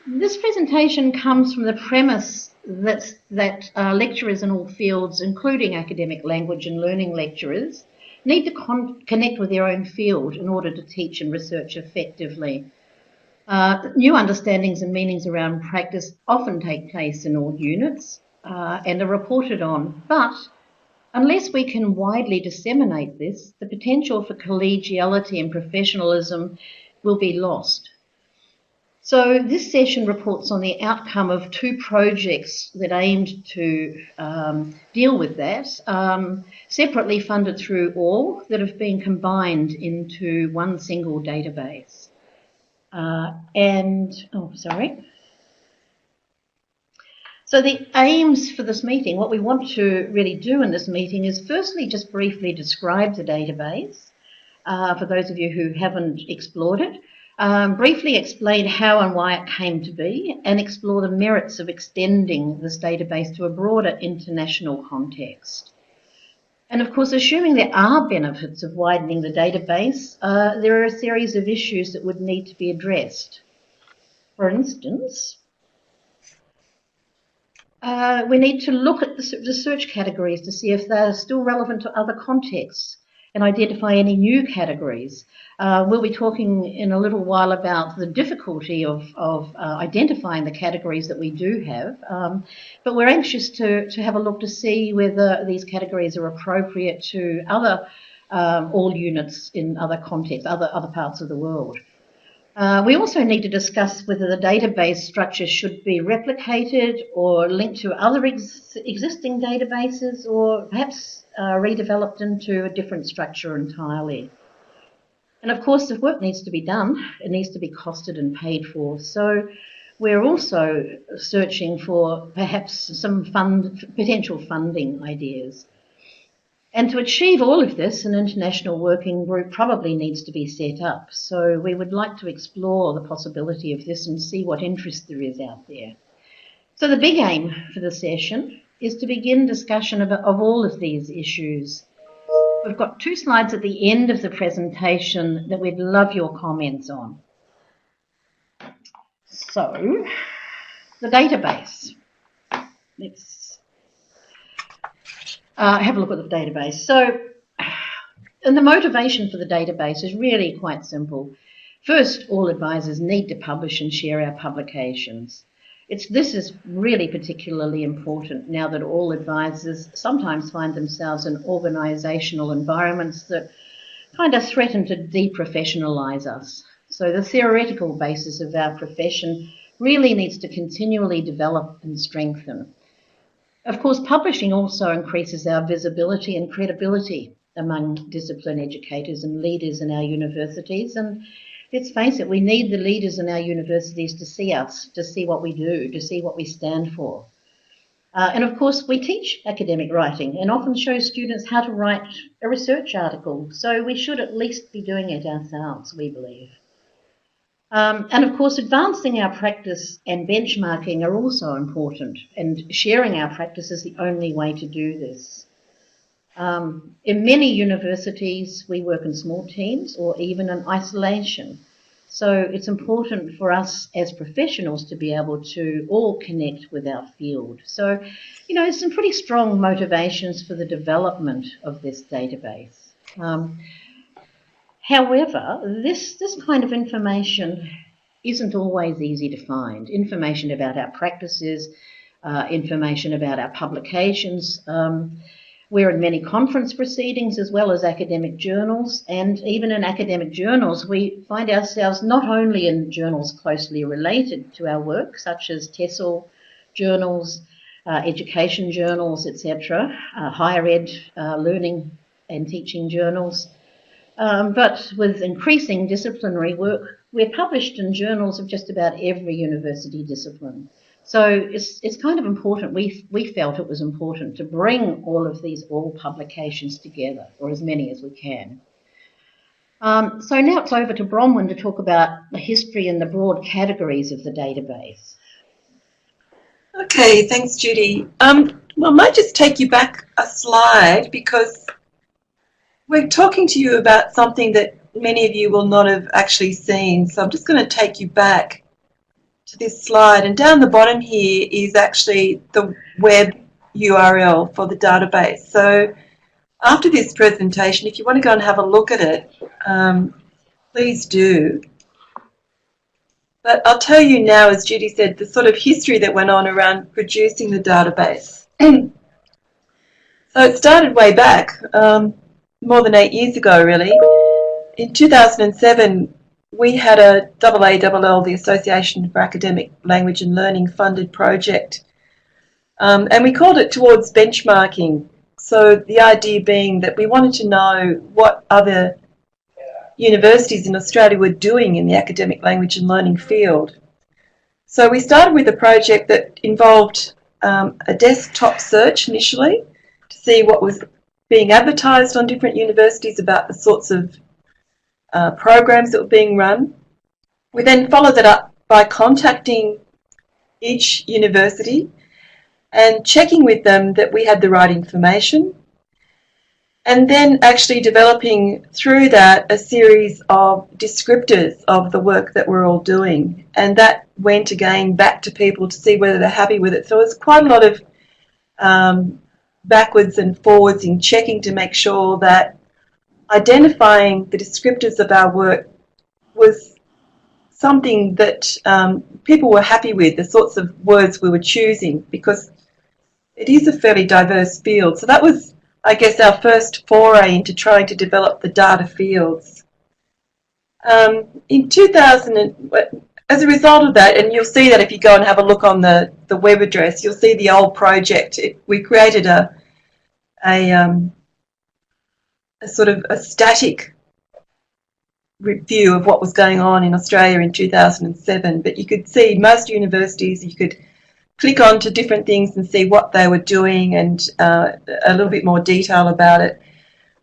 This presentation comes from the premise that lecturers in all fields, including academic language and learning lecturers, need to connect with their own field in order to teach and research effectively. New understandings and meanings around practice often take place in all units and are reported on, but unless we can widely disseminate this, the potential for collegiality and professionalism will be lost. So this session reports on the outcome of 2 projects that aimed to deal with that, separately funded through all, that have been combined into one single database. So the aims for this meeting, what we want to really do in this meeting is firstly just briefly describe the database for those of you who haven't explored it. Briefly explain how and why it came to be, and explore the merits of extending this database to a broader international context. And of course, assuming there are benefits of widening the database, there are a series of issues that would need to be addressed. For instance, we need to look at the search categories to see if they're still relevant to other contexts and identify any new categories. We'll be talking in a little while about the difficulty of identifying the categories that we do have, but we're anxious to have a look to see whether these categories are appropriate to other all units in other contexts, other parts of the world. We also need to discuss whether the database structure should be replicated or linked to other existing databases, or perhaps redeveloped into a different structure entirely. And of course, if work needs to be done, it needs to be costed and paid for. So we're also searching for perhaps some potential funding ideas. And to achieve all of this, an international working group probably needs to be set up. So we would like to explore the possibility of this and see what interest there is out there. So the big aim for the session is to begin discussion of all of these issues. We've got 2 slides at the end of the presentation that we'd love your comments on. So, the database. Let's have a look at the database. So, and the motivation for the database is really quite simple. First, all advisors need to publish and share our publications. This is really particularly important now that all advisors sometimes find themselves in organisational environments that kind of threaten to deprofessionalise us. So the theoretical basis of our profession really needs to continually develop and strengthen. Of course, publishing also increases our visibility and credibility among discipline educators and leaders in our universities, and let's face it, we need the leaders in our universities to see us, to see what we do, to see what we stand for. And of course, we teach academic writing and often show students how to write a research article, so we should at least be doing it ourselves, we believe. And of course, advancing our practice and benchmarking are also important, and sharing our practice is the only way to do this. In many universities, we work in small teams or even in isolation. So it's important for us as professionals to be able to all connect with our field. So, you know, some pretty strong motivations for the development of this database. However, this kind of information isn't always easy to find. Information about our practices, information about our publications. We're in many conference proceedings as well as academic journals, and even in academic journals we find ourselves not only in journals closely related to our work, such as TESOL journals, education journals, etc., higher ed learning and teaching journals, but with increasing disciplinary work, we're published in journals of just about every university discipline. So it's kind of important. We felt it was important to bring all of these publications together, or as many as we can. So now it's over to Bronwyn to talk about the history and the broad categories of the database. Okay, thanks, Judy. I might just take you back a slide, because we're talking to you about something that many of you will not have actually seen. So I'm just going to take you back to this slide, and down the bottom here is actually the web URL for the database. So after this presentation, if you want to go and have a look at it, please do. But I'll tell you now, as Judy said, the sort of history that went on around producing the database. So it started way back, more than 8 years ago, really. In 2007, we had a ICALLD, the Association for Academic Language and Learning funded project, and we called it Towards Benchmarking. So the idea being that we wanted to know what other universities in Australia were doing in the academic language and learning field. So we started with a project that involved a desktop search initially to see what was being advertised on different universities about the sorts of programs that were being run. We then followed that up by contacting each university and checking with them that we had the right information, and then actually developing through that a series of descriptors of the work that we're all doing. And that went again back to people to see whether they're happy with it. So it was quite a lot of backwards and forwards in checking to make sure that identifying the descriptors of our work was something that people were happy with, the sorts of words we were choosing, because it is a fairly diverse field. So that was, I guess, our first foray into trying to develop the data fields. In 2000, as a result of that, and you'll see that if you go and have a look on the web address, you'll see the old project. We created a sort of a static review of what was going on in Australia in 2007, but you could see most universities, you could click on to different things and see what they were doing and a little bit more detail about it.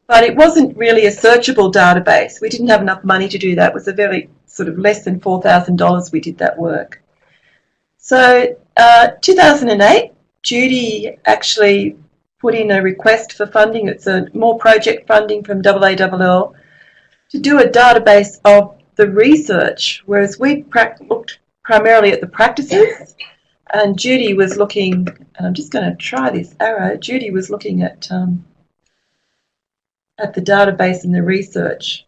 But it wasn't really a searchable database. We didn't have enough money to do that. It was a very sort of less than $4,000 we did that work. So 2008, Judy actually put in a request for funding. It's a more project funding from ICALL to do a database of the research, whereas we looked primarily at the practices, and Judy was looking, and I'm just going to try this arrow, Judy was looking at the database and the research.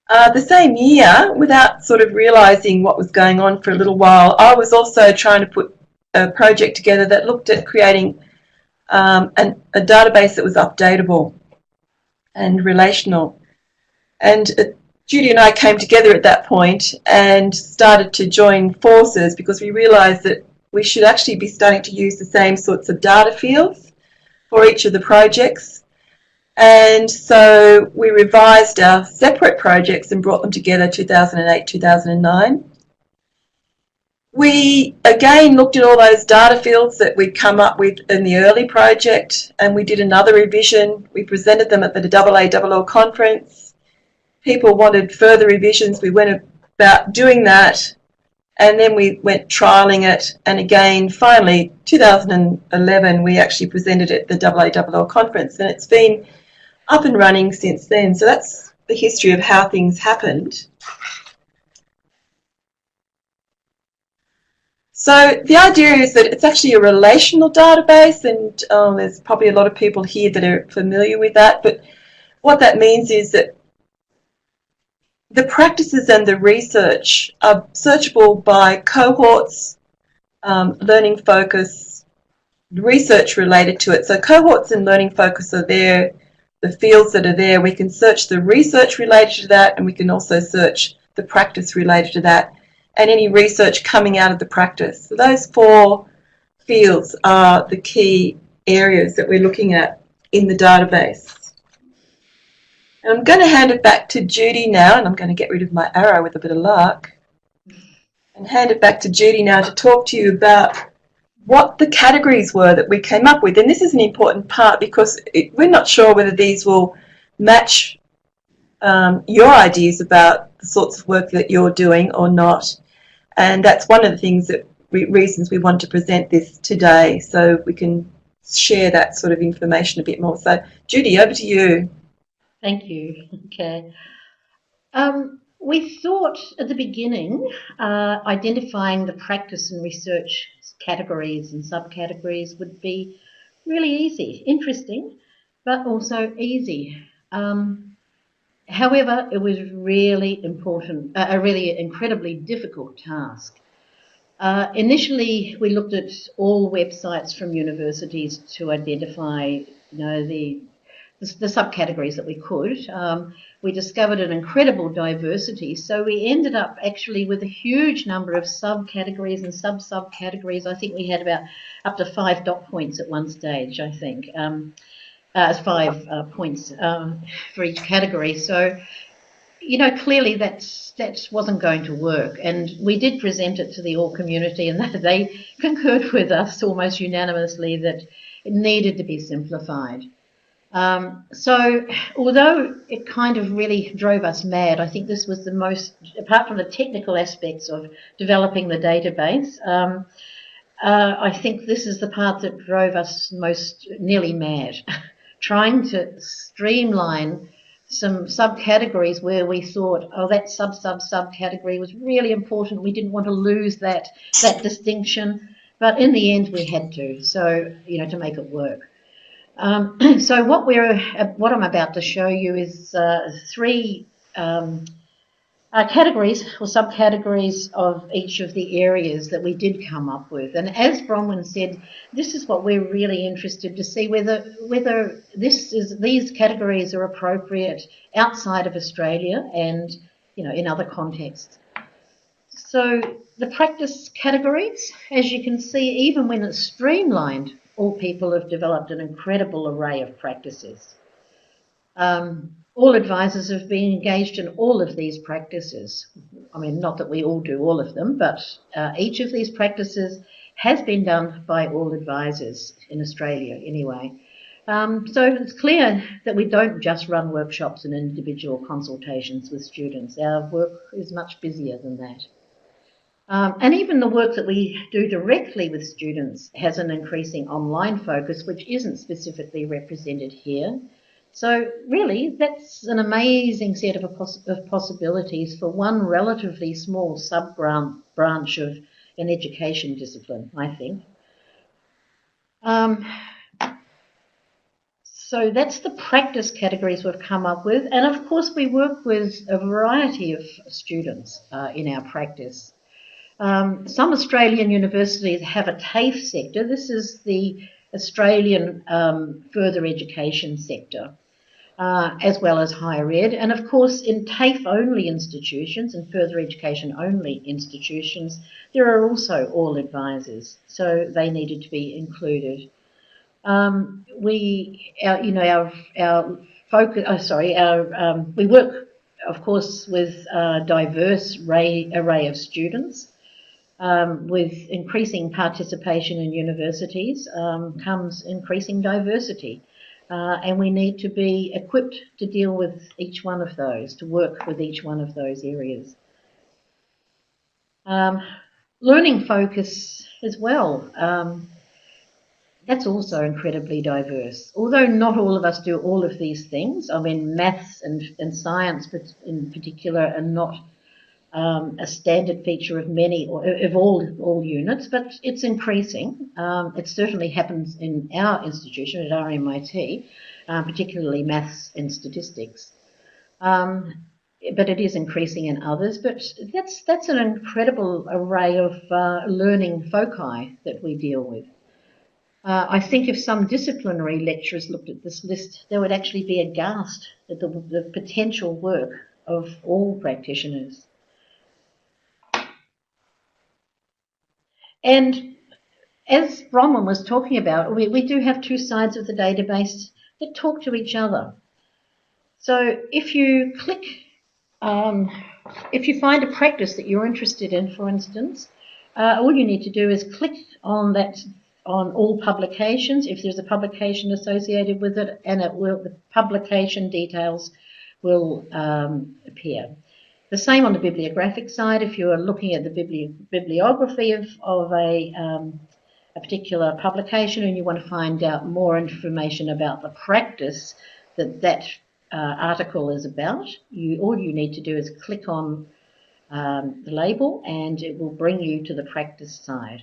The same year, without sort of realising what was going on for a little while, I was also trying to put a project together that looked at creating a database that was updatable and relational. And Judy and I came together at that point and started to join forces because we realised that we should actually be starting to use the same sorts of data fields for each of the projects. And so we revised our separate projects and brought them together 2008, 2009. We again looked at all those data fields that we'd come up with in the early project, and we did another revision. We presented them at the ICALL conference. People wanted further revisions. We went about doing that, and then we went trialling it. And again, finally, 2011, we actually presented it at the ICALL conference, and it's been up and running since then. So that's the history of how things happened. So the idea is that it's actually a relational database, and there's probably a lot of people here that are familiar with that. But what that means is that the practices and the research are searchable by cohorts, learning focus, research related to it. So cohorts and learning focus are there, the fields that are there. We can search the research related to that, and we can also search the practice related to that, and any research coming out of the practice. So those four fields are the key areas that we're looking at in the database. And I'm going to hand it back to Judy now, and I'm going to get rid of my arrow with a bit of luck, and hand it back to Judy now to talk to you about what the categories were that we came up with. And this is an important part because we're not sure whether these will match your ideas about the sorts of work that you're doing or not. And that's one of the things that reasons we want to present this today, so we can share that sort of information a bit more. So Judy, over to you. Thank you. Okay. We thought at the beginning identifying the practice and research categories and subcategories would be really easy, interesting, but also easy. However, it was really important, a really incredibly difficult task. Initially, we looked at all websites from universities to identify, the subcategories that we could. We discovered an incredible diversity, so we ended up actually with a huge number of subcategories and sub-subcategories. I think we had about up to 5 dot points at one stage, I think, 5 points for each category. So, clearly that wasn't going to work, and we did present it to the OR community, and they concurred with us almost unanimously that it needed to be simplified. So although it kind of really drove us mad, I think this was the most, apart from the technical aspects of developing the database, I think this is the part that drove us most nearly mad, trying to streamline some subcategories where we thought, oh, that subcategory was really important. We didn't want to lose that distinction, but in the end we had to, so, to make it work. So what I'm about to show you is 3 categories or subcategories of each of the areas that we did come up with. And as Bronwyn said, this is what we're really interested to see, whether these categories are appropriate outside of Australia and, in other contexts. So the practice categories, as you can see, even when it's streamlined, all people have developed an incredible array of practices. All advisors have been engaged in all of these practices. I mean, not that we all do all of them, but each of these practices has been done by all advisors in Australia anyway. So it's clear that we don't just run workshops and individual consultations with students. Our work is much busier than that. And even the work that we do directly with students has an increasing online focus, which isn't specifically represented here. So really, that's an amazing set of possibilities for one relatively small sub-branch of an education discipline, I think. So that's the practice categories we've come up with. And of course, we work with a variety of students in our practice. Some Australian universities have a TAFE sector. This is the Australian further education sector, as well as higher ed. And of course, in TAFE-only institutions and further education-only institutions, there are also all advisors, so they needed to be included. We work, of course, with a diverse array of students. With increasing participation in universities comes increasing diversity, and we need to be equipped to deal with each one of those, to work with each one of those areas. Learning focus as well, that's also incredibly diverse. Although not all of us do all of these things, I mean maths and science in particular are not a standard feature of many or of all units, but it's increasing. It certainly happens in our institution at RMIT, particularly maths and statistics. But it is increasing in others. But that's an incredible array of learning foci that we deal with. I think if some disciplinary lecturers looked at this list, they would actually be aghast at the potential work of all practitioners. And as Bronwyn was talking about, we do have 2 sides of the database that talk to each other. So if you click, if you find a practice that you're interested in, for instance, all you need to do is click on all publications, if there's a publication associated with it, and the publication details will appear. The same on the bibliographic side. If you're looking at the bibliography of a particular publication and you want to find out more information about the practice that article is about. All you need to do is click on the label and it will bring you to the practice side.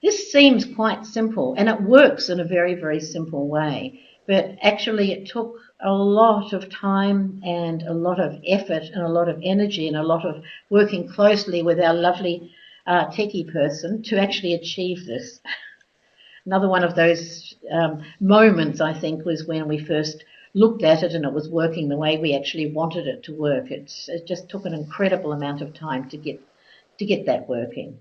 This seems quite simple and it works in a very, very simple way, but actually it took a lot of time and a lot of effort and a lot of energy and a lot of working closely with our lovely techie person to actually achieve this. Another one of those moments, I think, was when we first looked at it and it was working the way we actually wanted it to work. It just took an incredible amount of time to get that working.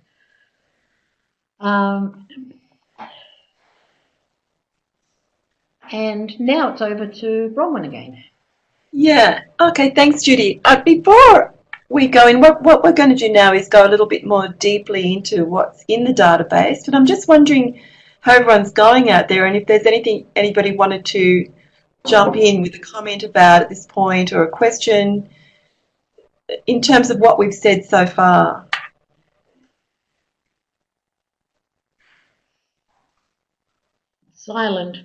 And now it's over to Bronwyn again. Yeah. Okay. Thanks, Judy. Before we go in, what we're going to do now is go a little bit more deeply into what's in the database. But I'm just wondering how everyone's going out there, and if there's anything anybody wanted to jump in with a comment about at this point or a question in terms of what we've said so far. Silent.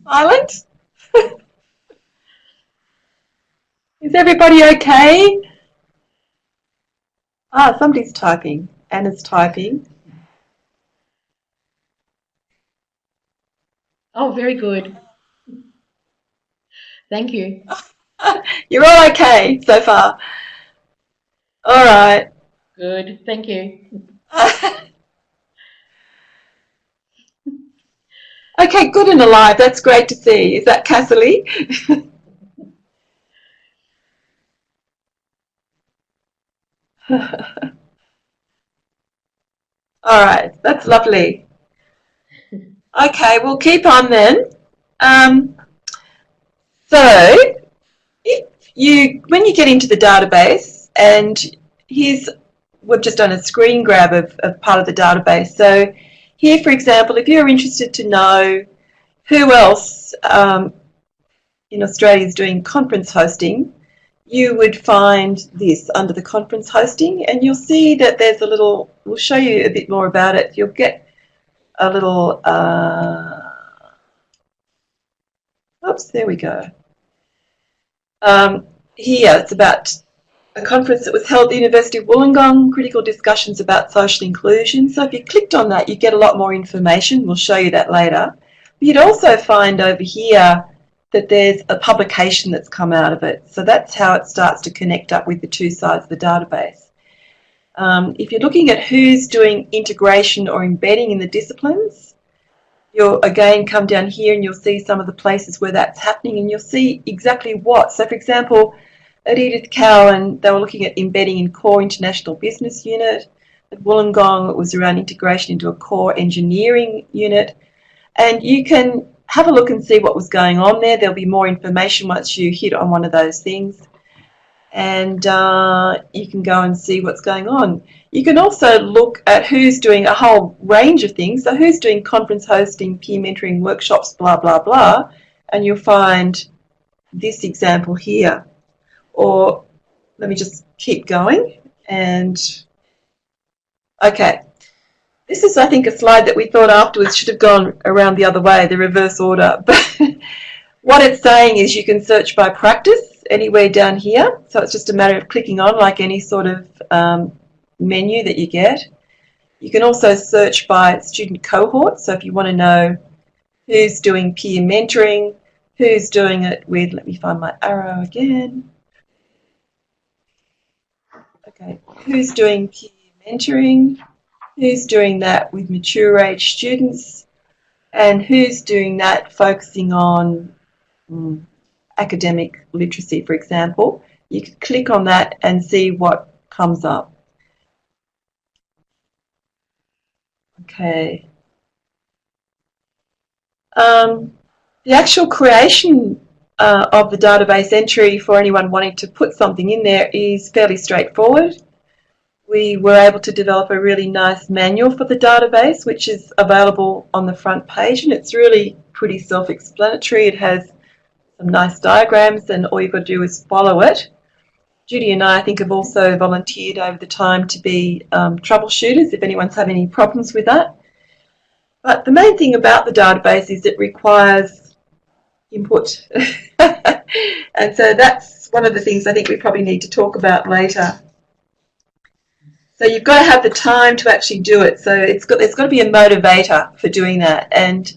Silent? Is everybody okay? Ah, somebody's typing. Anna's typing. Oh, very good. Thank you. You're all okay so far. All right. Good. Thank you. Okay, good and alive. That's great to see. Is that Casserly? All right, that's lovely. Okay, we'll keep on then. So, when you get into the database, and we've just done a screen grab of part of the database. So here, for example, if you're interested to know who else in Australia is doing conference hosting, you would find this under the conference hosting, and you'll see that there's a little, we'll show you a bit more about it. You'll get a little, oops, there we go. Here, it's about a conference that was held at the University of Wollongong, critical discussions about social inclusion. So if you clicked on that, you get a lot more information. We'll show you that later. But you'd also find over here that there's a publication that's come out of it. So that's how it starts to connect up with the two sides of the database. If you're looking at who's doing integration or embedding in the disciplines, you'll again come down here and you'll see some of the places where that's happening, and you'll see exactly what. So for example, at Edith Cowan, they were looking at embedding in core international business unit. At Wollongong, it was around integration into a core engineering unit. And you can have a look and see what was going on there. There'll be more information once you hit on one of those things. And you can go and see what's going on. You can also look at who's doing a whole range of things. So who's doing conference hosting, peer mentoring, workshops, blah, blah, blah. And you'll find this example here. Or let me just keep going. And okay, this is, I think, a slide that we thought afterwards should have gone around the other way, the reverse order. But what it's saying is you can search by practice anywhere down here. So it's just a matter of clicking on like any sort of menu that you get. You can also search by student cohort. So if you want to know who's doing peer mentoring, who's doing it with, let me find my arrow again. Okay, who's doing peer mentoring, who's doing that with mature age students, and who's doing that focusing on academic literacy, for example. You can click on that and see what comes up. Okay. The actual creation of the database entry for anyone wanting to put something in there is fairly straightforward. We were able to develop a really nice manual for the database, which is available on the front page, and it's really pretty self-explanatory. It has some nice diagrams, and all you've got to do is follow it. Judy and I think, have also volunteered over the time to be troubleshooters if anyone's had any problems with that. But the main thing about the database is it requires input. And so that's one of the things I think we probably need to talk about later. So you've got to have the time to actually do it. So there's got to be a motivator for doing that. And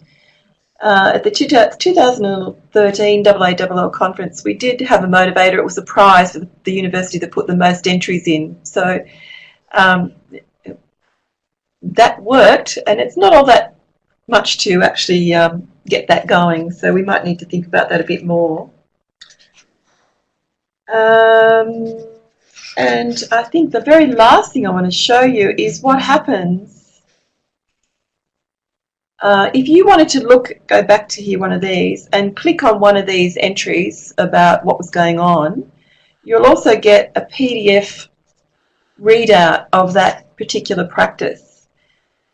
at the 2013 AALL conference, we did have a motivator. It was a prize for the university that put the most entries in. So that worked, and it's not all that much to actually get that going. So we might need to think about that a bit more. And I think the very last thing I want to show you is what happens if you wanted to go back to here, one of these, and click on one of these entries about what was going on. You'll also get a PDF readout of that particular practice,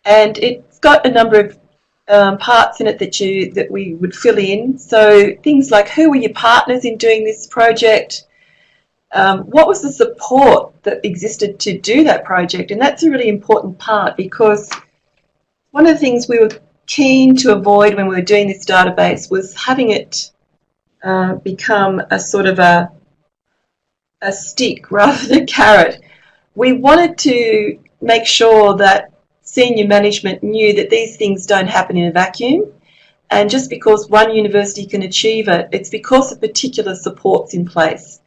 and it's got a number of parts in it that we would fill in. So things like, who were your partners in doing this project? What was the support that existed to do that project? And that's a really important part, because one of the things we were keen to avoid when we were doing this database was having it become a sort of a stick rather than a carrot. We wanted to make sure that senior management knew that these things don't happen in a vacuum, and just because one university can achieve it, it's because of particular supports in place.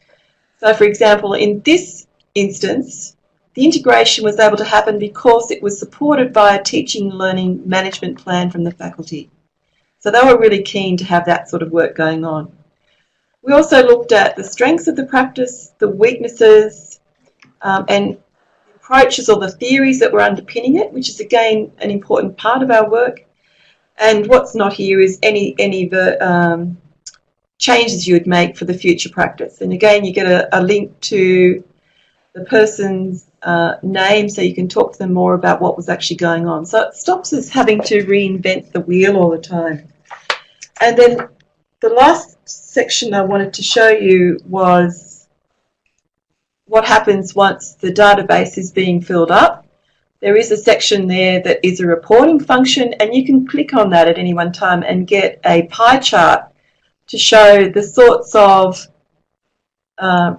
So, for example, in this instance, the integration was able to happen because it was supported by a teaching and learning management plan from the faculty. So they were really keen to have that sort of work going on. We also looked at the strengths of the practice, the weaknesses, and approaches or the theories that were underpinning it, which is again an important part of our work. And what's not here is any changes you would make for the future practice. And again, you get a link to the person's name, so you can talk to them more about what was actually going on. So it stops us having to reinvent the wheel all the time. And then the last section I wanted to show you was what happens once the database is being filled up. There is a section there that is a reporting function, and you can click on that at any one time and get a pie chart to show the sorts of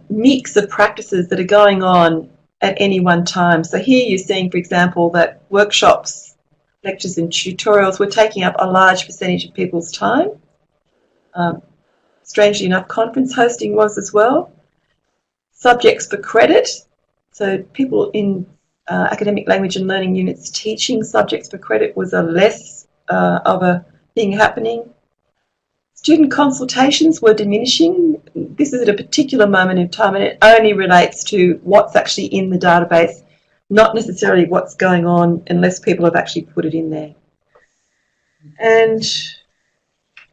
mix of practices that are going on at any one time. So here you're seeing, for example, that workshops, lectures and tutorials were taking up a large percentage of people's time. Strangely enough, conference hosting was as well. Subjects for credit, so people in academic language and learning units teaching subjects for credit was a less of a thing happening. Student consultations were diminishing. This is at a particular moment in time, and it only relates to what's actually in the database, not necessarily what's going on unless people have actually put it in there. And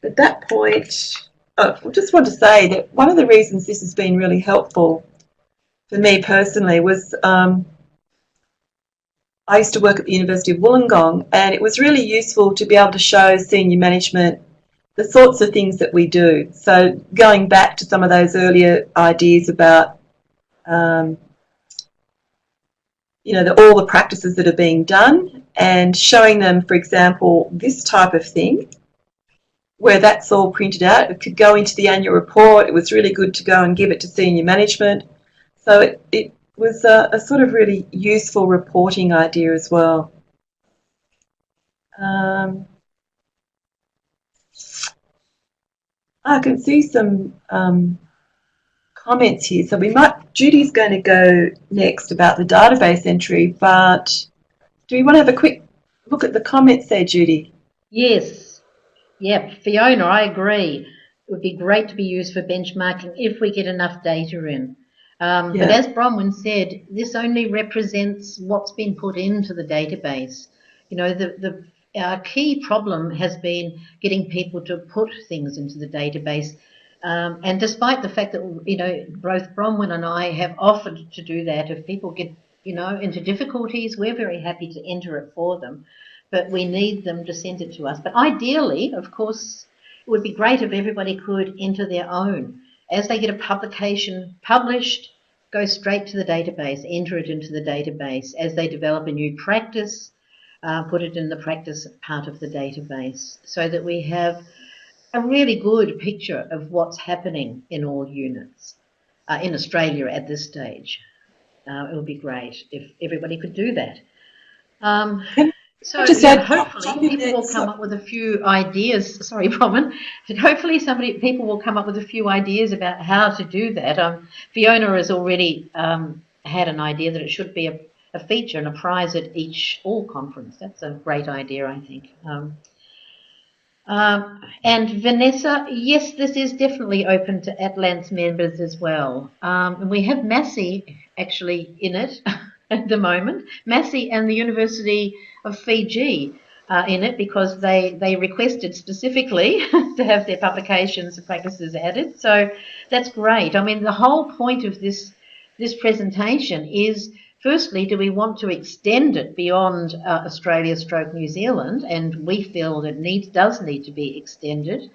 at that point, I just want to say that one of the reasons this has been really helpful for me personally was I used to work at the University of Wollongong, and it was really useful to be able to show senior management the sorts of things that we do. So going back to some of those earlier ideas about, all the practices that are being done, and showing them, for example, this type of thing, where that's all printed out. It could go into the annual report. It was really good to go and give it to senior management. So it was a sort of really useful reporting idea as well. I can see some comments here. So Judy's going to go next about the database entry, but do we want to have a quick look at the comments there, Judy? Yes. Yeah, Fiona, I agree. It would be great to be used for benchmarking if we get enough data in. But as Bronwyn said, this only represents what's been put into the database. Our key problem has been getting people to put things into the database. And despite the fact that, both Bronwyn and I have offered to do that, if people get, into difficulties, we're very happy to enter it for them. But we need them to send it to us. But ideally, of course, it would be great if everybody could enter their own. As they get a publication published, go straight to the database, enter it into the database. As they develop a new practice, put it in the practice part of the database, so that we have a really good picture of what's happening in all units in Australia at this stage. It would be great if everybody could do that. Can I So, just yeah, add, hopefully jump in people there? will come up with a few ideas. Sorry, Bronwyn. Hopefully people will come up with a few ideas about how to do that. Fiona has already had an idea that it should be a feature and a prize at all conference. That's a great idea, I think. And Vanessa, yes, this is definitely open to Atlant's members as well. And we have Massey actually in it at the moment. Massey and the University of Fiji are in it because they requested specifically to have their publications and practices added. So that's great. I mean, the whole point of this presentation is, firstly, do we want to extend it beyond Australia/New Zealand? And we feel that does need to be extended.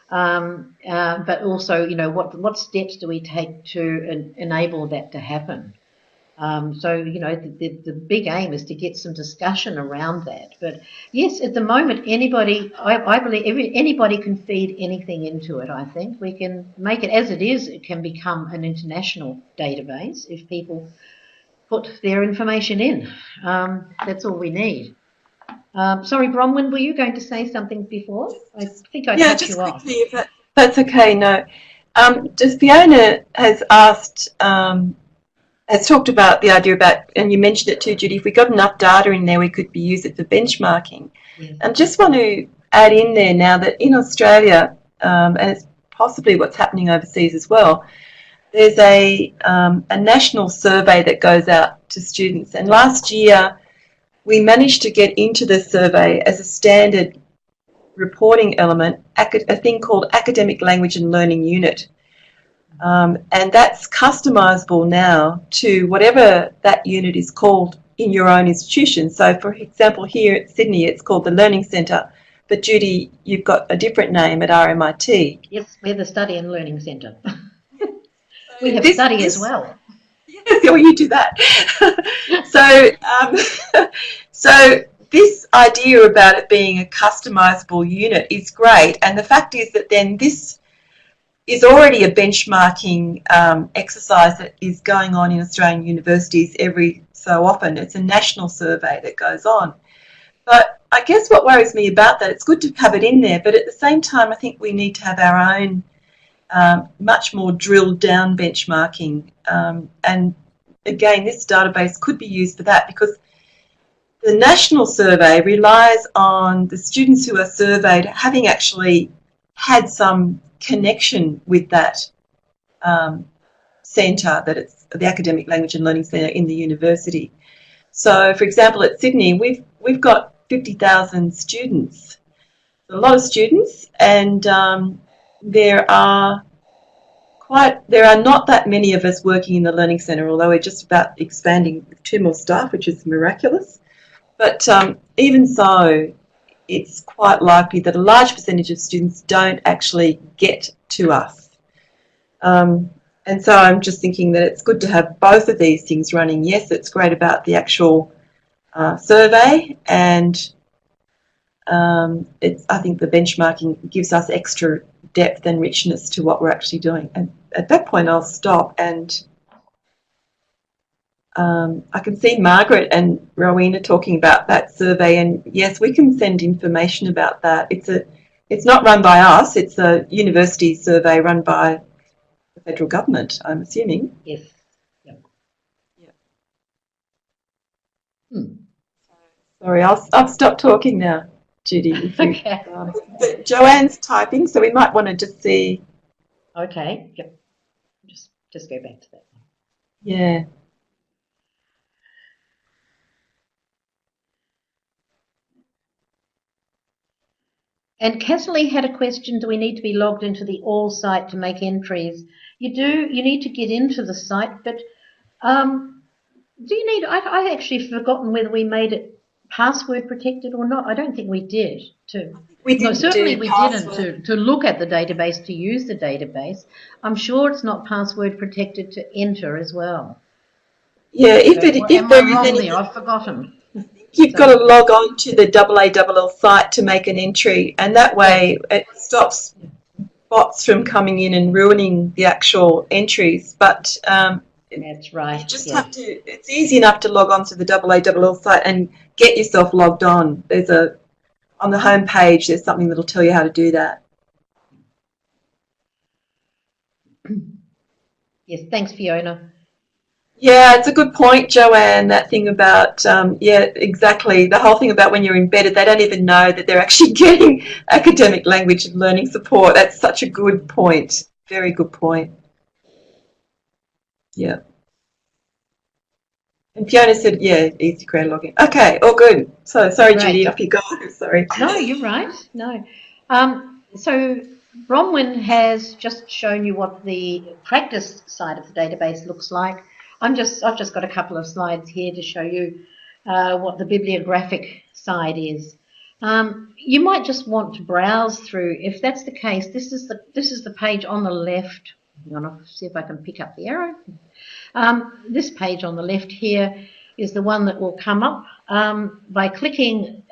But also, what steps do we take to enable that to happen? So, the big aim is to get some discussion around that. But yes, at the moment, I believe anybody can feed anything into it, I think. We can make it as it is. It can become an international database if people put their information in. That's all we need. Sorry, Bronwyn, were you going to say something before? I think I cut you off. Quickly, if that's okay. No, just Fiona has asked, has talked about the idea about, and you mentioned it too, Judy. If we got enough data in there, we could use it for benchmarking. Yes. And just want to add in there now that in Australia, and it's possibly what's happening overseas as well, there's a national survey that goes out to students. And last year, we managed to get into the survey as a standard reporting element, a thing called Academic Language and Learning Unit. And that's customisable now to whatever that unit is called in your own institution. So, for example, here at Sydney, it's called the Learning Centre. But, Judy, you've got a different name at RMIT. Yes, we're the Study and Learning Centre. We have study as well. Yes, well, you do that. So this idea about it being a customisable unit is great. And the fact is that then this is already a benchmarking exercise that is going on in Australian universities every so often. It's a national survey that goes on. But I guess what worries me about that, it's good to have it in there, but at the same time, I think we need to have our own much more drilled down benchmarking. And again, this database could be used for that, because the national survey relies on the students who are surveyed having actually had some connection with that centre, that it's the Academic Language and Learning Centre in the university. So, for example, at Sydney, we've got 50,000 students, a lot of students, and there are not that many of us working in the Learning Centre, although we're just about expanding with 2 more staff, which is miraculous. But even so, it's quite likely that a large percentage of students don't actually get to us. And so I'm just thinking that it's good to have both of these things running. Yes, it's great about the actual survey, and I think the benchmarking gives us extra depth and richness to what we're actually doing. And at that point, I'll stop. And I can see Margaret and Rowena talking about that survey. And yes, we can send information about that. It's not run by us. It's a university survey run by the federal government, I'm assuming. Yes. Yep. Yeah. Sorry, I'll stop talking now, Judy. Okay. Joanne's typing, so we might want to just see. Okay. Yep. Just go back to that. Yeah. And Cassidy had a question, do we need to be logged into the all site to make entries? You do, you need to get into the site, but do you need, I actually forgotten whether we made it password protected or not. I don't think we did. We didn't certainly we didn't to look at the database, to use the database. I'm sure it's not password protected to enter as well. Yeah, if there is anything, I've forgotten. You've got to log on to the ICALL site to make an entry, and that way it stops bots from coming in and ruining the actual entries. But that's right. you just have to, it's easy enough to log on to the ICALL site and get yourself logged on. On the home page, there's something that'll tell you how to do that. Yes, thanks, Fiona. Yeah, it's a good point, Joanne, that thing about, yeah, exactly. The whole thing about when you're embedded, they don't even know that they're actually getting academic language and learning support. That's such a good point. Very good point. Yeah. And Fiona said, yeah, easy creator login. Okay, all good. So, sorry, Right. Judy, off you go. Sorry. No, you're right. No. So Bronwyn has just shown you what the practice side of the database looks like. I've just got a couple of slides here to show you what the bibliographic side is. You might just want to browse through. If that's the case, this is the page on the left. Hang on, I'll see if I can pick up the arrow. This page on the left here is the one that will come up by clicking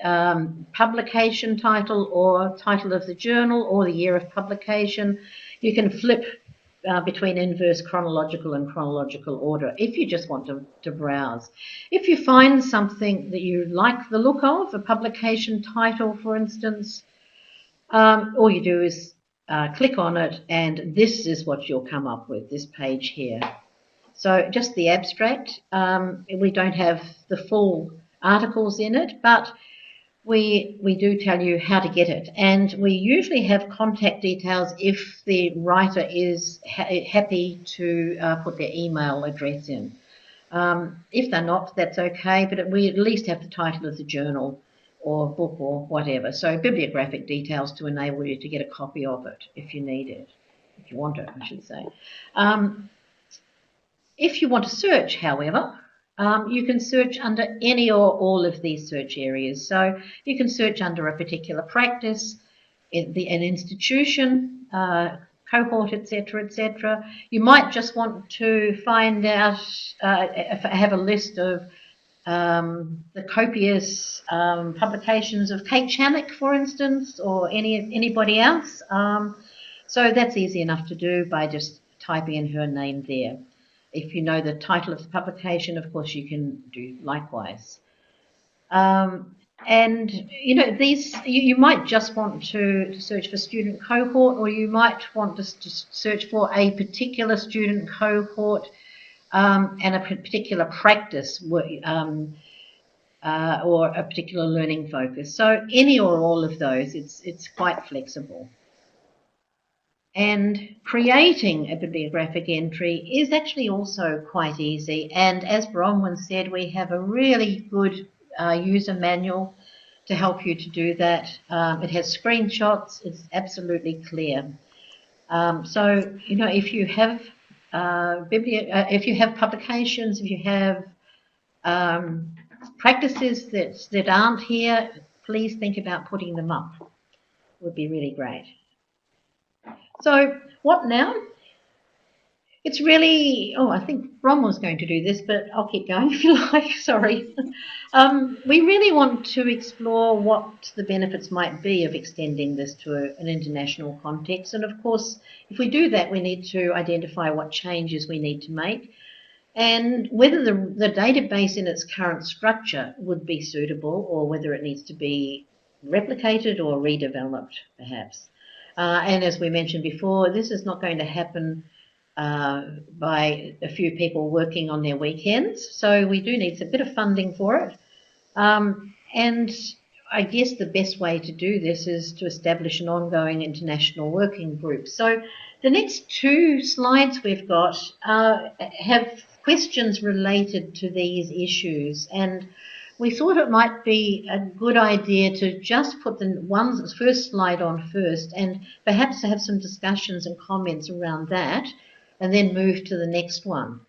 publication title or title of the journal or the year of publication. You can flip between inverse chronological and chronological order if you just want to browse. If you find something that you like the look of, a publication title, for instance, all you do is click on it, and this is what you'll come up with, this page here. So just the abstract. We don't have the full articles in it, but we do tell you how to get it. And we usually have contact details if the writer is happy to put their email address in. If they're not, that's okay, but we at least have the title of the journal or book or whatever. So bibliographic details to enable you to get a copy of it if you need it, if you want it, I should say. If you want to search, however, you can search under any or all of these search areas. So you can search under a particular practice, an institution, cohort, etc., etc. You might just want to find out, have a list of the copious publications of Kate Channock, for instance, or anybody else. So that's easy enough to do by just typing in her name there. If you know the title of the publication, of course, you can do likewise. And, you know, these, you might just want to search for student cohort, or you might want to search for a particular student cohort and a particular practice or a particular learning focus. So any or all of those, it's quite flexible. And creating a bibliographic entry is actually also quite easy. And as Bronwyn said, we have a really good user manual to help you to do that. It has screenshots. It's absolutely clear. So, you know, if you have publications, if you have practices that aren't here, please think about putting them up. It would be really great. So what now? It's really, I think Bron was going to do this, but I'll keep going if you like, sorry. We really want to explore what the benefits might be of extending this to an international context. And of course, if we do that, we need to identify what changes we need to make and whether the database in its current structure would be suitable or whether it needs to be replicated or redeveloped, perhaps. And as we mentioned before, this is not going to happen by a few people working on their weekends. So we do need a bit of funding for it. And I guess the best way to do this is to establish an ongoing international working group. So the next two slides we've got have questions related to these issues. And we thought it might be a good idea to just put the first slide on first and perhaps have some discussions and comments around that and then move to the next one.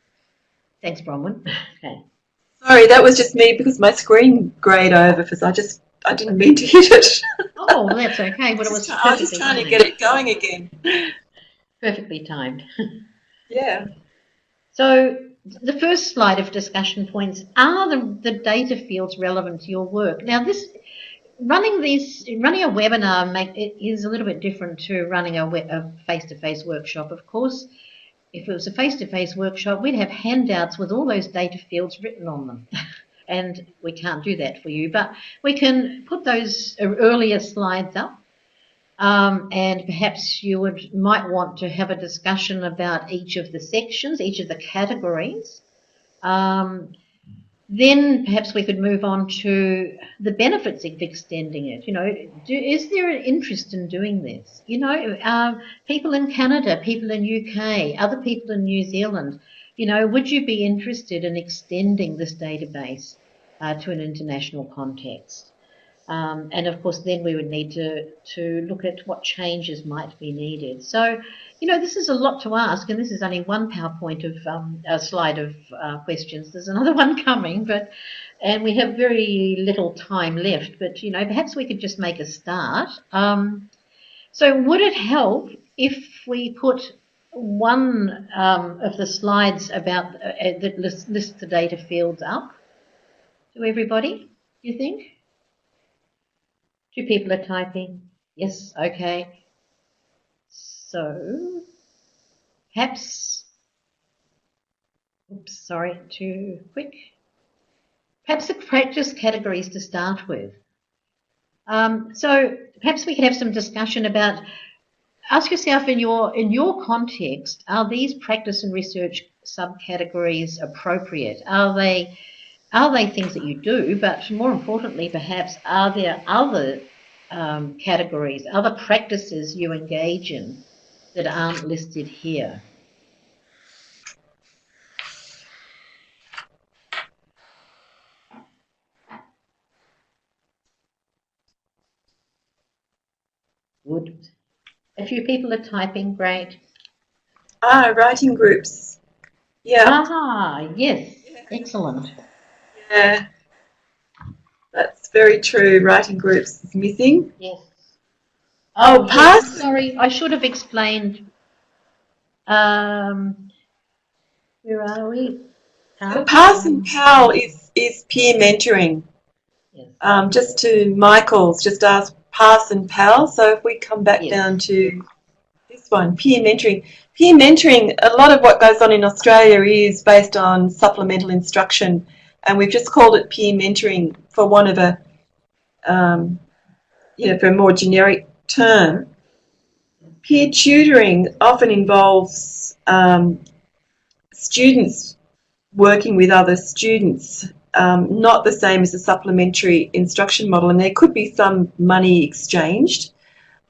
Thanks, Bronwyn. Okay. Sorry, that was just me because my screen grayed over because I didn't mean to hit it. Oh, well, that's okay. But I was just trying to get it going again. Perfectly timed. Yeah. So the first slide of discussion points, are the data fields relevant to your work? Now, running a webinar it is a little bit different to running a face-to-face workshop. Of course, if it was a face-to-face workshop, we'd have handouts with all those data fields written on them. And we can't do that for you, but we can put those earlier slides up. And perhaps you might want to have a discussion about each of the sections, each of the categories. Then perhaps we could move on to the benefits of extending it. Is there an interest in doing this? People in Canada, people in UK, other people in New Zealand, would you be interested in extending this database to an international context? And of course, then we would need to look at what changes might be needed. So, this is a lot to ask, and this is only one PowerPoint of a slide of questions. There's another one coming, and we have very little time left. But perhaps we could just make a start. So, would it help if we put one of the slides about that lists the data fields up to everybody? Do you think? 2 people are typing. Yes, okay. So, perhaps, oops, sorry, too quick. Perhaps the practice categories to start with. So, perhaps we could have some discussion about, ask yourself in your context, are these practice and research subcategories appropriate? Are they things that you do, but more importantly, perhaps, are there other categories, other practices you engage in that aren't listed here? Good. A few people are typing, great. Writing groups. Yeah. Yes, excellent. Yeah. That's very true. Writing groups is missing. Yes. Yes. Sorry, I should have explained. Where are we? So Pass and PAL is peer mentoring. Yes. Just to Michael's, just ask Pass and PAL. So if we come back down to this one, peer mentoring. Peer mentoring, a lot of what goes on in Australia is based on supplemental instruction, and we've just called it peer mentoring for want of a, for a more generic term. Peer tutoring often involves students working with other students, not the same as a supplementary instruction model, and there could be some money exchanged.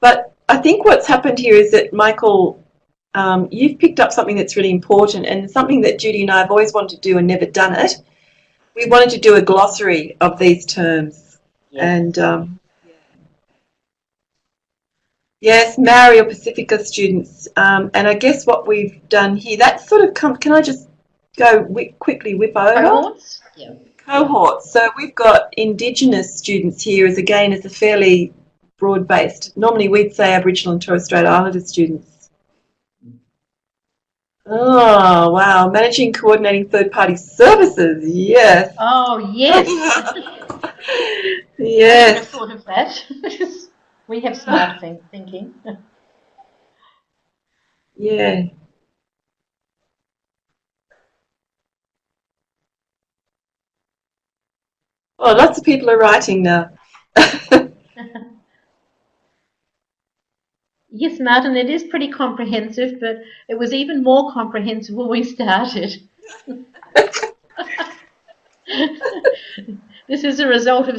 But I think what's happened here is that, Michael, you've picked up something that's really important, and something that Judy and I have always wanted to do and never done it. We wanted to do a glossary of these terms. Yes. And yes, Maori or Pacifica students. And I guess what we've done here, that's sort of can I just go quickly whip over? Cohorts? Yeah. Cohorts. So we've got Indigenous students here as a fairly broad-based. Normally we'd say Aboriginal and Torres Strait Islander students. Oh, wow. Managing, coordinating third-party services. Yes. Oh, yes. Yes. I should have thought of that. We have smart thinking. Yeah. Oh, lots of people are writing now. Yes, Martin, it is pretty comprehensive, but it was even more comprehensive when we started. This is a result of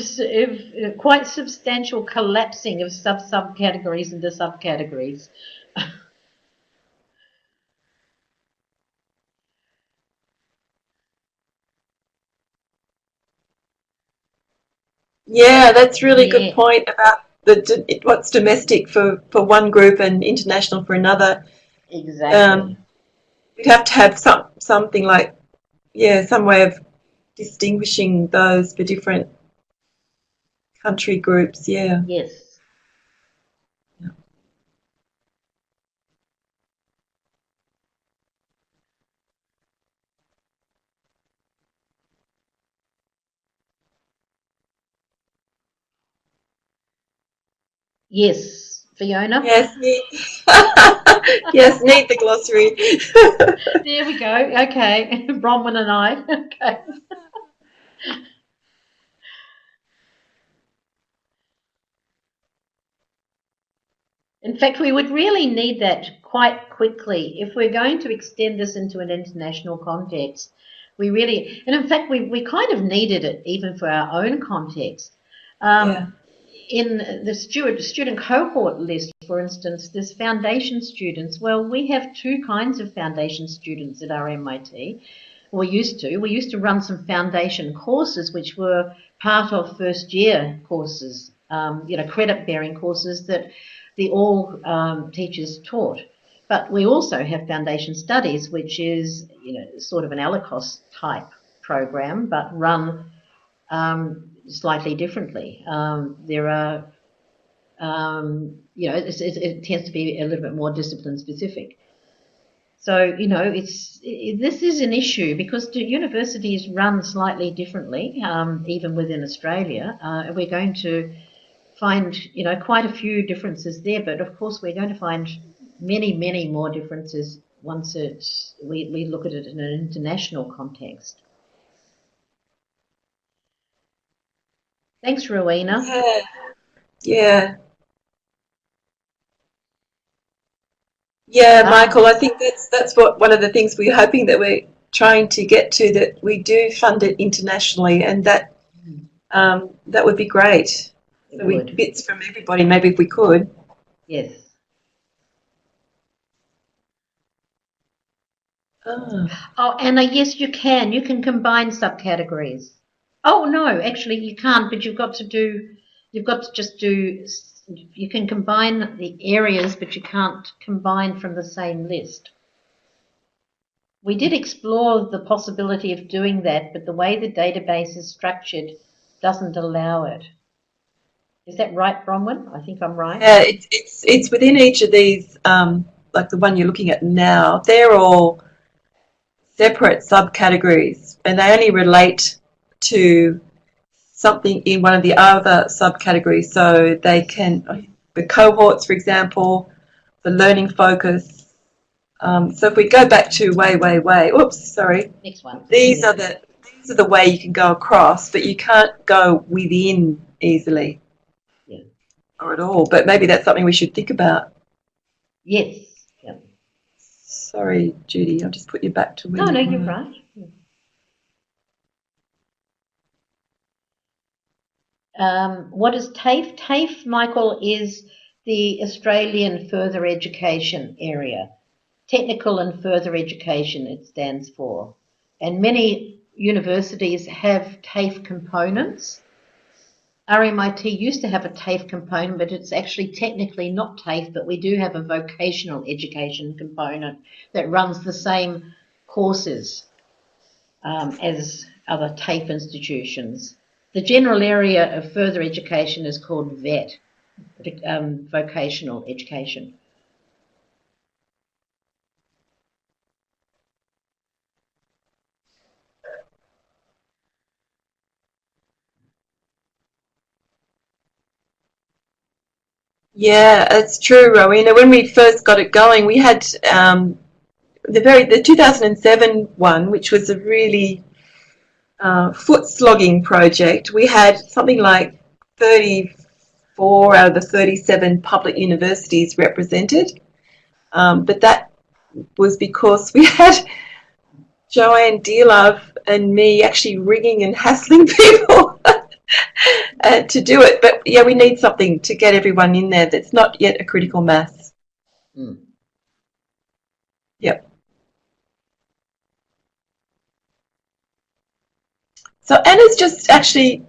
quite substantial collapsing of subcategories into subcategories. Yeah, that's really good point about what's domestic for one group and international for another. Exactly. We'd have to have something like, some way of distinguishing those for different country groups. Yeah. Yes. Yeah. Yes, Fiona. Yes, need. Yes, need the glossary. There we go. Okay, Bronwyn and I. Okay. In fact, we would really need that quite quickly if we're going to extend this into an international context. We really, and in fact, we kind of needed it even for our own context. Yeah, In the student cohort list, for instance, there's foundation students. Well, we have two kinds of foundation students at our MIT. We used to. We used to run some foundation courses, which were part of first year courses, credit bearing courses that the all teachers taught. But we also have foundation studies, which is, sort of an Alicos type program, but run slightly differently. There are, it tends to be a little bit more discipline specific. So, this is an issue because the universities run slightly differently, even within Australia. We're going to find, quite a few differences there, but of course we're going to find many, many more differences once we look at it in an international context. Thanks, Rowena. yeah, yeah. Yeah, Michael, I think that's what one of the things we're hoping that we're trying to get to, that we do fund it internationally, and that that would be great. It So we would. bits from everybody, maybe if we could. Yes. Oh, Oh, Anna, yes, you can. You can combine subcategories. Oh, no, actually you can't, but you've got to just do, you can combine the areas, but you can't combine from the same list. We did explore the possibility of doing that, but the way the database is structured doesn't allow it. Is that right, Bronwyn? I think I'm right. yeah, it's within each of these, like the one you're looking at now. They're all separate subcategories, and they only relate to something in one of the other subcategories. So they can, the cohorts, for example, the learning focus. So if we go back to oops, sorry. Next one. These are the way you can go across, but you can't go within easily, Yeah. or at all. But maybe that's something we should think about. Yes. Yeah. Sorry, Judy, I'll just put you back to where No, you you're were. right. What is TAFE? TAFE, Michael, is the Australian Further Education Area. Technical and Further Education, it stands for. And many universities have TAFE components. RMIT used to have a TAFE component, but it's actually technically not TAFE, but we do have a vocational education component that runs the same courses as other TAFE institutions. The general area of further education is called VET, vocational education. Yeah, it's true, Rowena. When we first got it going, we had the 2007 one, which was a really foot slogging project. We had something like 34 out of the 37 public universities represented, but that was because we had Joanne Dearlove and me actually ringing and hassling people to do it. But yeah, we need something to get everyone in there that's not yet a critical mass. Mm. Yep. So Anna's just actually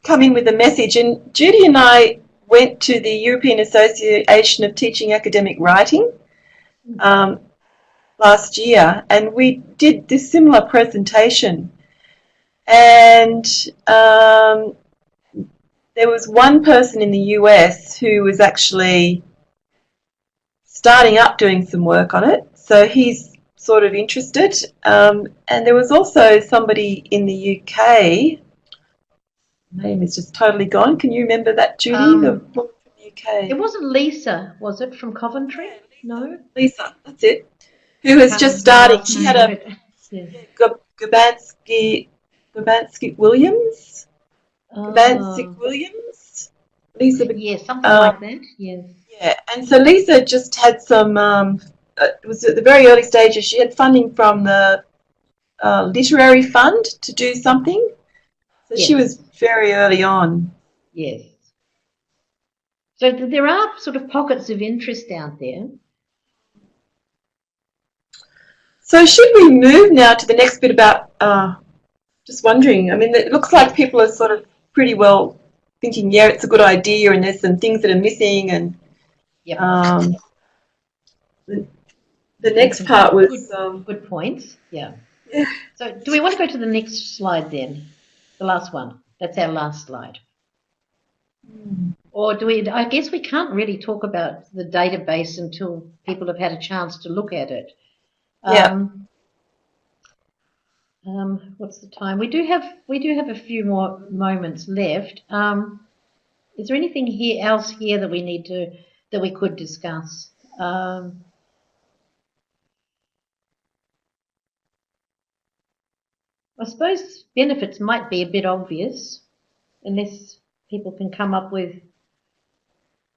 come in with a message, and Judy and I went to the European Association of Teaching Academic Writing last year, and we did this similar presentation. And there was one person in the US who was actually starting up doing some work on it, so he's sort of interested. And there was also somebody in the UK. Name is just totally gone. Can you remember that, Judy? The woman from the UK. It wasn't Lisa, was it, from Coventry? Yeah, No? Lisa, that's it. Who was Can't just remember her starting. last She had name, a but yes. Gabansky Williams. Gabansky Oh, Williams. Lisa. yeah, something Um, like that. Yes. yeah, and so Lisa just had some. It was at the very early stages. She had funding from the literary fund to do something. So she was Yes. very early on. Yes. So there are sort of pockets of interest out there. So should we move now to the next bit about, just wondering, I mean, it looks like Yes. people are sort of pretty well thinking, yeah, it's a good idea and there's some things that are missing and Yep. um, the, the And next some part was, good points. Yeah. yeah. So do we want to go to the next slide then? The last one. That's our last slide. Or do we, I guess we can't really talk about the database until people have had a chance to look at it. Yeah. What's the time? We do have a few more moments left. Is there anything else here that we could discuss? I suppose benefits might be a bit obvious, unless people can come up with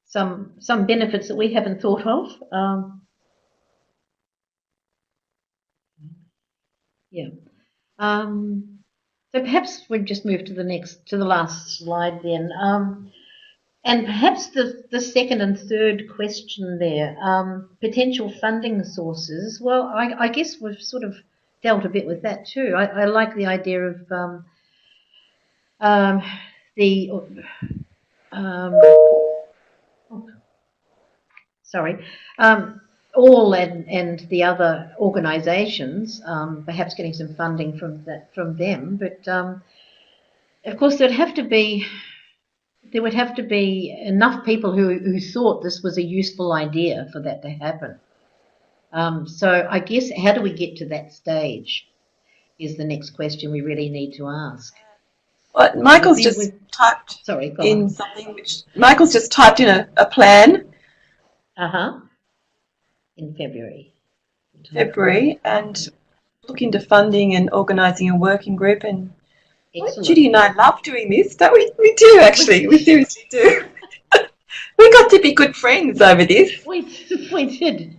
some benefits that we haven't thought of. Yeah. So perhaps we just move to the last slide then. And perhaps the second and third question there, potential funding sources. Well, I guess we've sort of dealt a bit with that too. I like the idea of the sorry, all and the other organisations, perhaps getting some funding from them. But of course, there would have to be enough people who thought this was a useful idea for that to happen. So I guess how do we get to that stage is the next question we really need to ask. Well, Michael's just typed sorry, go in on. something which, Michael's just typed in a plan. In February. And look into funding and organising a working group. And Judy Excellent. and I love doing this, don't we? We do, actually. We seriously do. We got to be good friends over this. We did.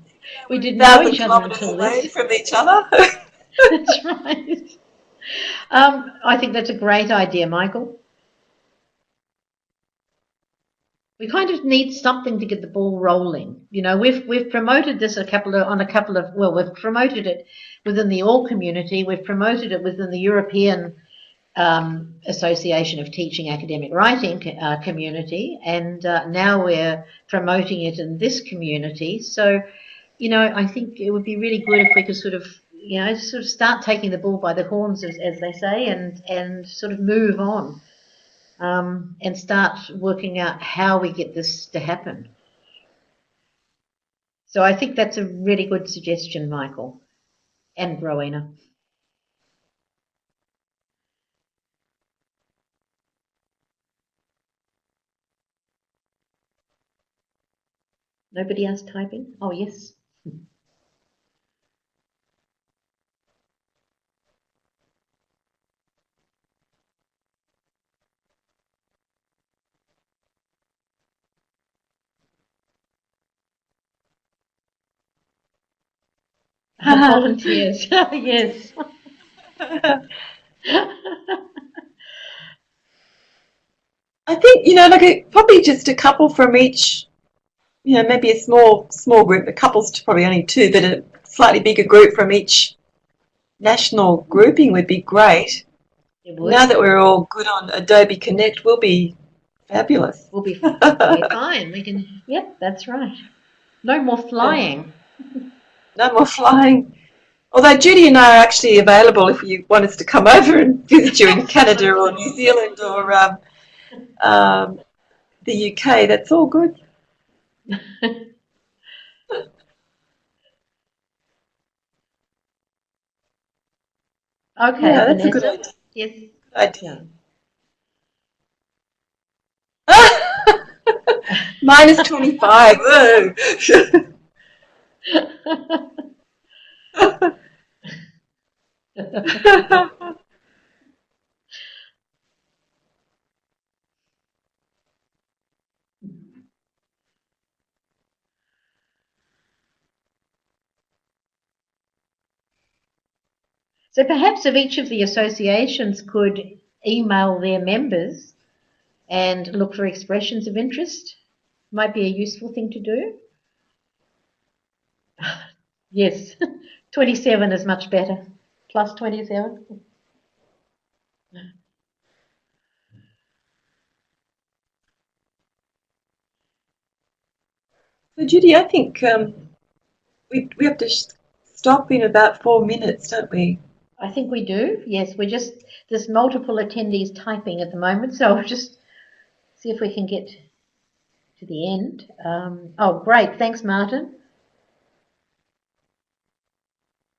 We didn't know Thousand each other kilometres until away this. from each other. That's right. I think that's a great idea, Michael. We kind of need something to get the ball rolling. You know, we've promoted this we've promoted it within the All community. We've promoted it within the European Association of Teaching Academic Writing community, and now we're promoting it in this community. So, you know, I think it would be really good if we could sort of start taking the bull by the horns, as they say, and sort of move on. And start working out how we get this to happen. So I think that's a really good suggestion, Michael and Rowena. Nobody else typing? Oh, yes. Volunteers, yes. I think, probably just a couple from each, maybe a small group. A couple's probably only two, but a slightly bigger group from each national grouping would be great. It would. Now that we're all good on Adobe Connect, we'll be fabulous. We'll be fine. We can. Yep, that's right. No more flying. No more flying. Although Judy and I are actually available if you want us to come over and visit you in Canada or New Zealand or the UK. That's all good. Okay, yeah, that's Vanessa. a good idea. Yes. Idea. Minus 25. Whoa. So perhaps if each of the associations could email their members and look for expressions of interest, might be a useful thing to do. Yes, 27 is much better. Plus 27. So Judy, I think we have to stop in about 4 minutes, don't we? I think we do. Yes, there's multiple attendees typing at the moment, so I'll just see if we can get to the end. Oh, great. Thanks, Martin.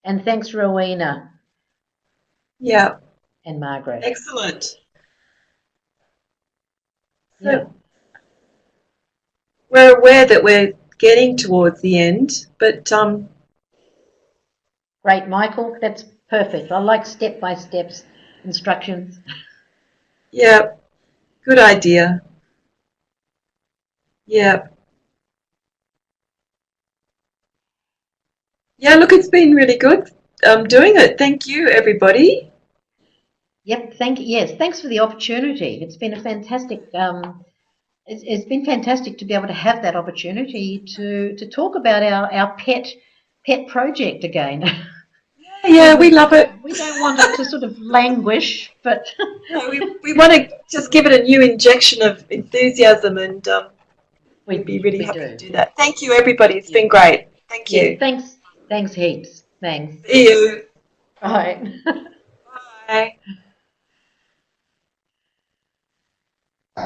And thanks, Rowena. Yeah. And Margaret. Excellent. So Yeah. we're aware that we're getting towards the end, but Great, Michael. That's perfect. I like step-by-step instructions. yeah, good idea. Yeah. Yeah, look, it's been really good doing it. Thank you, everybody. Yep. Yes. Thanks for the opportunity. It's been a fantastic. It's been fantastic to be able to have that opportunity to talk about our pet project again. Yeah, we love it. We don't want it to sort of languish, but No, we want to just give it a new injection of enthusiasm, and we'd be really happy to do that. Thank you, everybody. It's been great. Thank you. Yeah, thanks heaps. Thanks. See you. Bye. Bye.